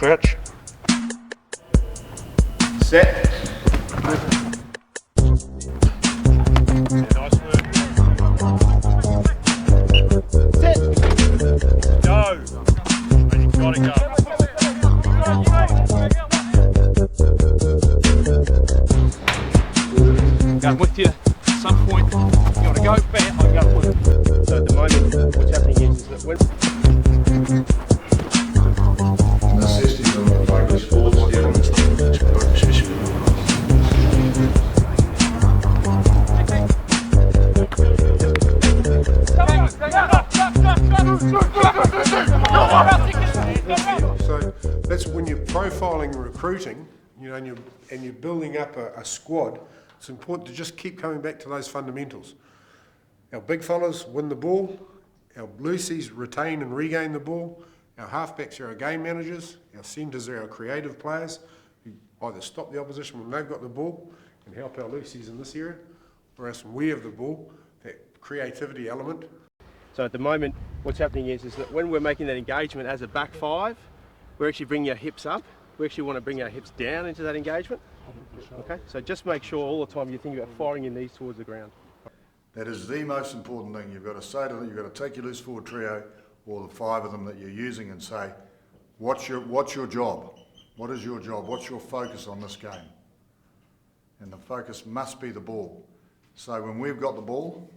Crouch. Set. Nice work. Set. Go. And you've got to go. Going with you. At some point, you want to go back, I'll go with it. So at the moment, what's happening is that when assisting on the focus forwards, So that's when you're profiling and recruiting, you know, and you're building up a squad. It's important to just keep coming back to those fundamentals. Our big fellas win the ball, our loosies retain and regain the ball, our halfbacks are our game managers, our centres are our creative players who either stop the opposition when they've got the ball and help our loosies in this area, or else when we have the ball, that creativity element. So at the moment, what's happening is that when we're making that engagement as a back five, we're actually bringing our hips up. We actually want to bring our hips down into that engagement. Okay, so just make sure all the time you think about firing your knees towards the ground. that is the most important thing. You've got to say to them, you've got to take your loose forward trio or the five of them that you're using and say, what's your job? What is your job? What's your focus on this game? And the focus must be the ball. So when we've got the ball,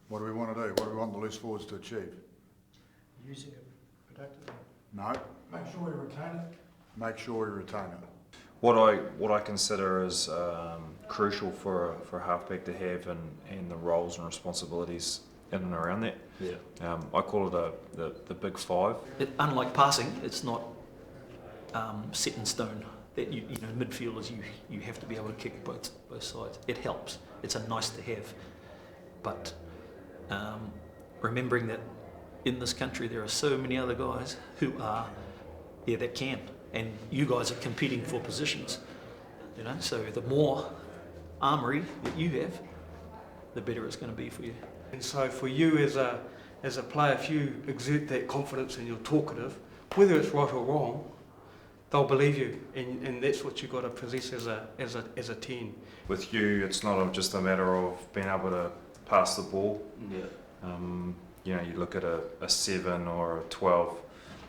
what do we want to do? What do we want the loose forwards to achieve? Using it productively. No. Make sure we retain it. Make sure we retain it. What I consider is crucial for a halfback to have and the roles and responsibilities in and around that. Yeah. I call it the big five. Unlike passing, it's not set in stone. That you know, midfielders you have to be able to kick both sides. It helps. It's a nice to have, but remembering that in this country there are so many other guys who are that can, and you guys are competing for positions. You know, so the more armoury that you have, the better it's going to be for you. And so for you as a player, if you exert that confidence and you're talkative, whether it's right or wrong, they'll believe you, and that's what you've got to possess as a 10. With you, it's not just a matter of being able to pass the ball. Yeah. You know, you look at a 7 or a 12,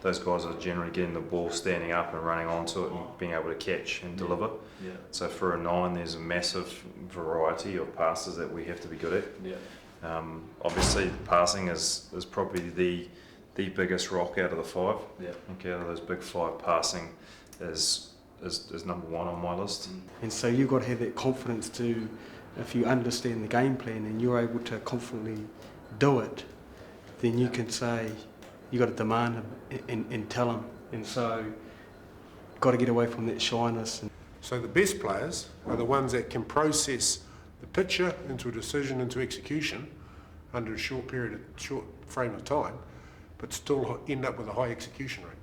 those guys are generally getting the ball, standing up and running onto it and being able to catch and deliver. Yeah. So for a 9, there's a massive variety of passes that we have to be good at. Yeah. Obviously, passing is probably the biggest rock out of the 5. Yeah. Okay, out of those big 5, passing is number 1 on my list. And so you've got to have that confidence to, if you understand the game plan and you're able to confidently do it, then you can say, you got to demand them and tell them. And so, got to get away from that shyness. So the best players are the ones that can process the picture into a decision, into execution under a short frame of time, but still end up with a high execution rate.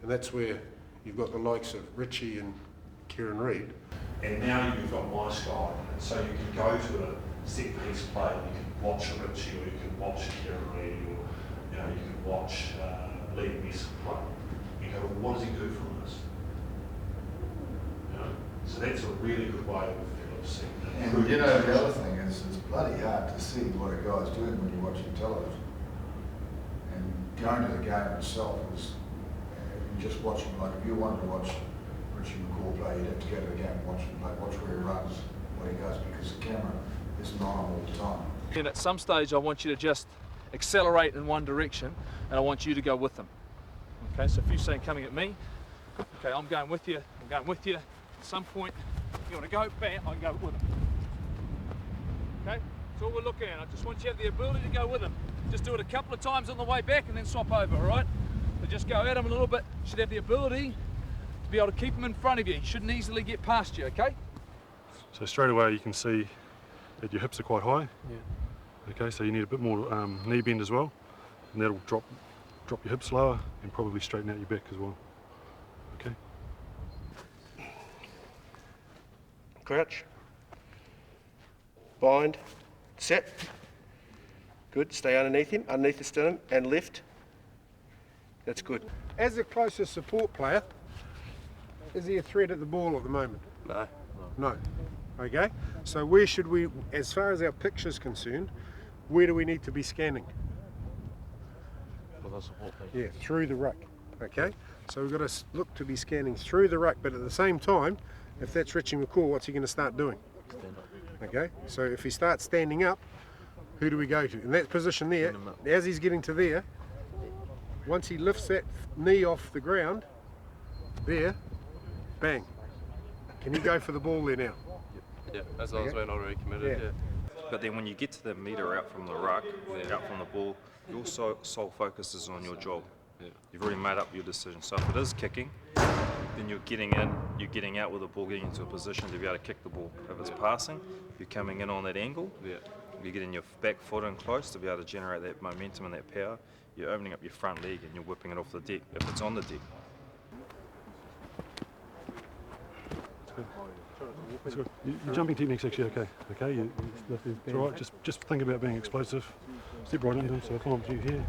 And that's where you've got the likes of Richie and Kieran Reid. And now you've got my style, and so you can go to a set piece play, you can watch a Richie, or you can watch Kieran Reid, or you can watch Lee Mason play. You go, well, what does he do from this? So that's a really good way of seeing that. And you know, the other thing is, it's bloody hard to see what a guy's doing when you're watching television. And going to the game itself is, just watching, like if you wanted to watch Richie McCaw play, you'd have to go to the game and watch him play, watch where he runs, where he goes, because the camera isn't on all the time. And at some stage I want you to just accelerate in one direction and I want you to go with them. Okay, so if you're saying coming at me, okay, I'm going with you, at some point you want to go back, I can go with them. Okay, that's all we're looking at. I just want you to have the ability to go with them. Just do it a couple of times on the way back and then swap over, alright? So just go at them a little bit. You should have the ability to be able to keep them in front of you. You shouldn't easily get past you, okay? So straight away you can see that your hips are quite high. Yeah. Okay, so you need a bit more knee bend as well, and that'll drop your hips lower and probably straighten out your back as well. Okay. Crouch. Bind. Set. Good. Stay underneath him, underneath the sternum, and lift. That's good. as the closest support player, is he a threat at the ball at the moment? No. No. Okay. So where should we, as far as our picture's concerned, where do we need to be scanning? Yeah, through the ruck. Okay. So we've got to look to be scanning through the ruck, but at the same time, if that's Richie McCaw, what's he going to start doing? Okay. So if he starts standing up, who do we go to? In that position there, as he's getting to there, once he lifts that knee off the ground, there, bang. Can you go for the ball there now? Yeah, as long as we're not already committed. Yeah. But then when you get to the metre out from the ruck, out from the ball, your sole focus is on your job. Yeah. You've already made up your decision. So if it is kicking, then you're getting in, you're getting out with the ball, getting into a position to be able to kick the ball. If it's passing, you're coming in on that angle, Yeah. you're getting your back foot in close to be able to generate that momentum and that power. You're opening up your front leg and you're whipping it off the deck if it's on the deck. That's good. Your jumping technique's actually okay. Okay, it's all right. Just think about being explosive. Step right into him. So come on, you here.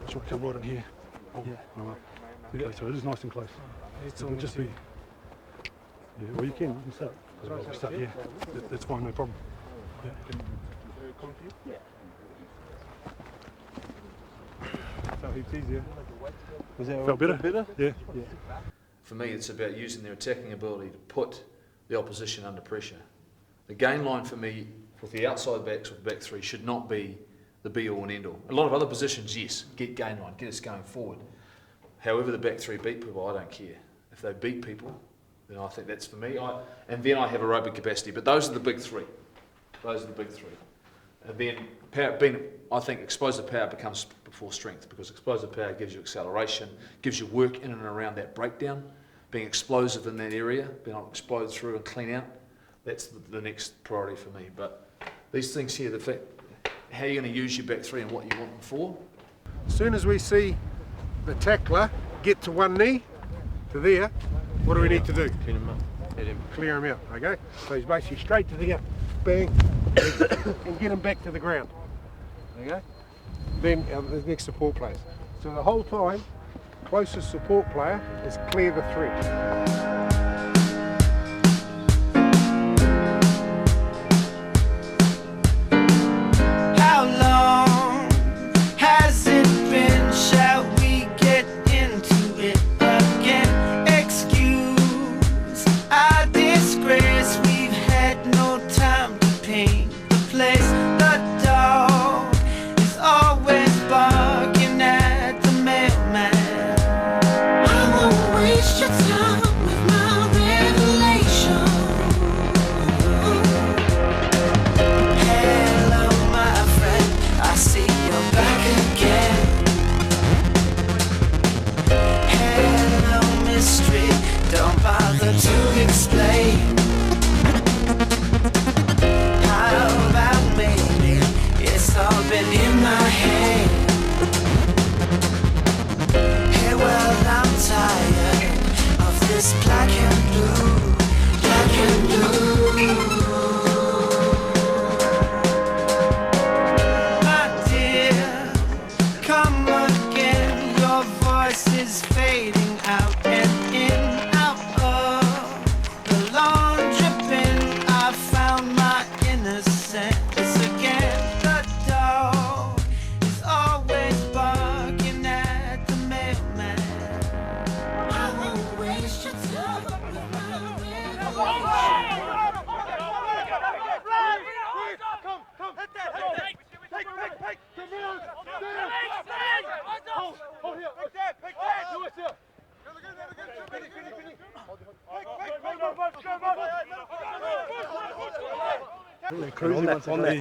Sure, come right in here. Oh, no, okay, so it is nice and close. It'll just be. Yeah, well you can start. Start here. That's fine, no problem. Yeah. Felt heaps easier. Felt better? Yeah. For me, it's about using their attacking ability to put the opposition under pressure. The gain line for me, with the outside backs with back three, should not be the be-all and end-all. A lot of other positions, yes, get gain line, get us going forward. However the back three beat people, I don't care. If they beat people, then I think that's for me. And then I have aerobic capacity. But those are the big three. Those are the big three. And then I think explosive power becomes before strength, because explosive power gives you acceleration, gives you work in and around that breakdown, being explosive in that area, being able to explode through and clean out. That's the next priority for me. But these things here, the fact, how you're going to use your back three and what you want them for. As soon as we see the tackler get to one knee, to there, what do we need to do? Clean him up. Hit him. Clear him out, okay? So he's basically straight to there, bang, and get him back to the ground, okay? Then the next support players. So the whole time, closest support player is clear the threat.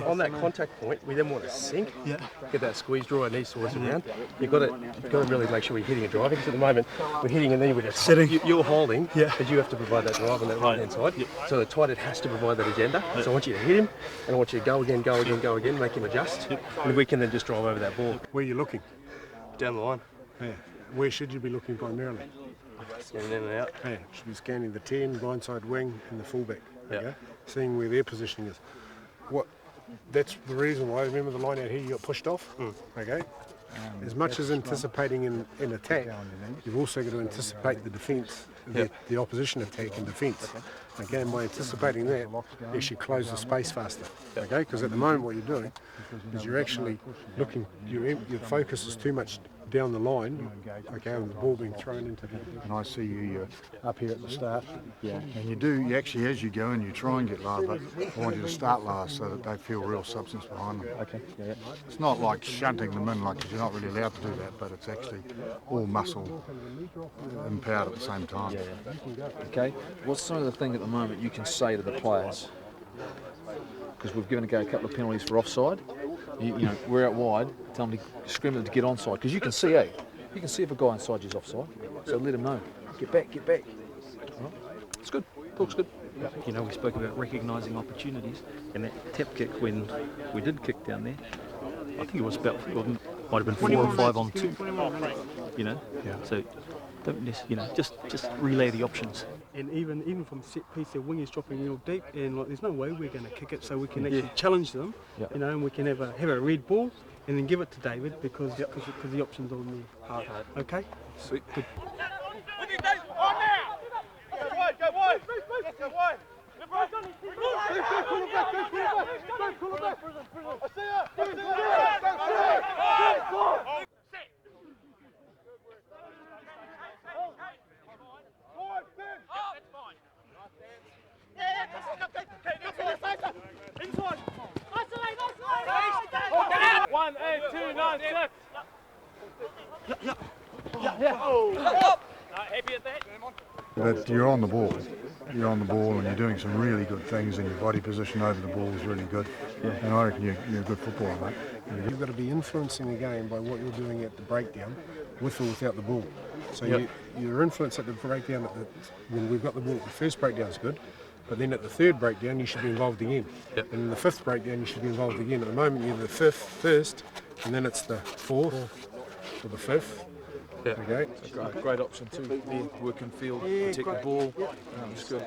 On that contact point, we then want to sink. Yeah. Get that squeeze, draw our knees towards the ground. You've got to really make sure we're hitting and driving. Because at the moment, we're hitting and then we're just sitting. You're holding, because you have to provide that drive on that right hand side. Yep. So the tight end has to provide that agenda. Yep. So I want you to hit him, and I want you to go again, make him adjust, and we can then just drive over that ball. Where are you looking? Down the line. Yeah. Where should you be looking primarily? Scanning in and out. Yeah. Should be scanning the 10, blindside wing, and the fullback. Yeah. Okay? Seeing where their positioning is. That's the reason why, remember the line out here, you got pushed off, okay? As much as anticipating in attack, you've also got to anticipate the defence, the opposition attack and defence. Okay, and by anticipating that, you actually close the space faster. Okay, because at the moment what you're doing is you're actually looking, your focus is too much down the line, okay, and the ball being thrown into the... And I see you're up here at the start. Yeah. And you actually, as you go in, you try and get lower, but I want you to start lower so that they feel real substance behind them. Okay, yeah. It's not like shunting them in, like, 'cause you're not really allowed to do that, but it's actually all muscle empowered at the same time. Yeah. Okay, what's some of the thing at the moment you can say to the players? Because we've given a couple of penalties for offside. You know, we're out wide, tell them to scream them to get onside, because you can see, you can see if a guy inside you's offside, so let him know. Get back, get back. Right. It's good, talk's good. You know, we spoke about recognising opportunities, and that tap kick, when we did kick down there, I think it was about, might have been 4 or 5 on 2, you know, so don't just relay the options. And even from set piece, their wing is dropping real deep, and like there's no way we're going to kick it, so we can actually challenge them, you know, and we can have a red ball, and then give it to David because the option's on there. Okay. Sweet. Good. But you're on the ball. You're on the ball and you're doing some really good things, and your body position over the ball is really good. And I reckon you're a good footballer, mate. You've got to be influencing the game by what you're doing at the breakdown, with or without the ball. So your influence at the breakdown, when we've got the ball, the first breakdown's good, but then at the third breakdown you should be involved again. And in the fifth breakdown you should be involved again. At the moment you're the fifth first, and then it's the fourth or the fifth. Yeah. Okay. Great option too. Working field, protect the ball. It's good.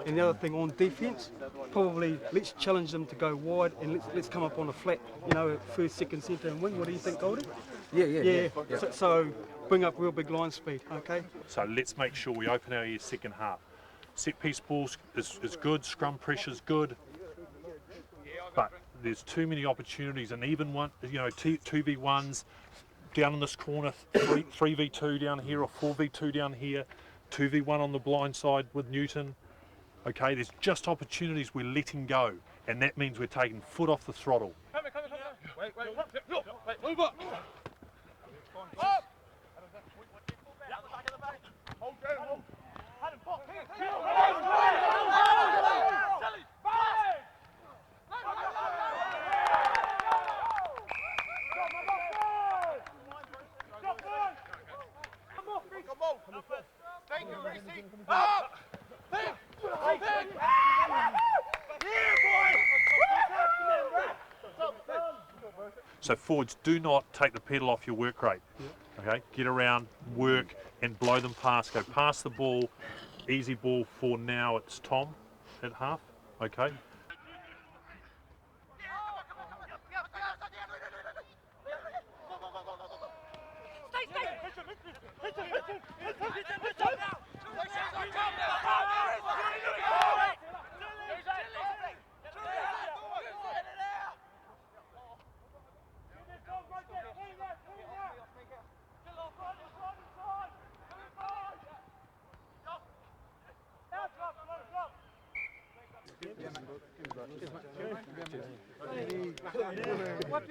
And the other thing on defence, probably let's challenge them to go wide, and let's come up on a flat, you know, first, second, centre and wing. What do you think, Goldie? Yeah. So bring up real big line speed, okay? So let's make sure we open our ears second half. Set piece balls is good, scrum pressure's good, but there's too many opportunities, and even 2v1s down in this corner, 3v2 down here or 4v2 down here, 2v1 on the blind side with Newton. Okay, there's just opportunities we're letting go, and that means we're taking foot off the throttle. Wait, move up. So forwards, do not take the pedal off your work rate. Okay, get around, work, and blow them past. Go past the ball. Easy ball for now. It's Tom at half. Okay. What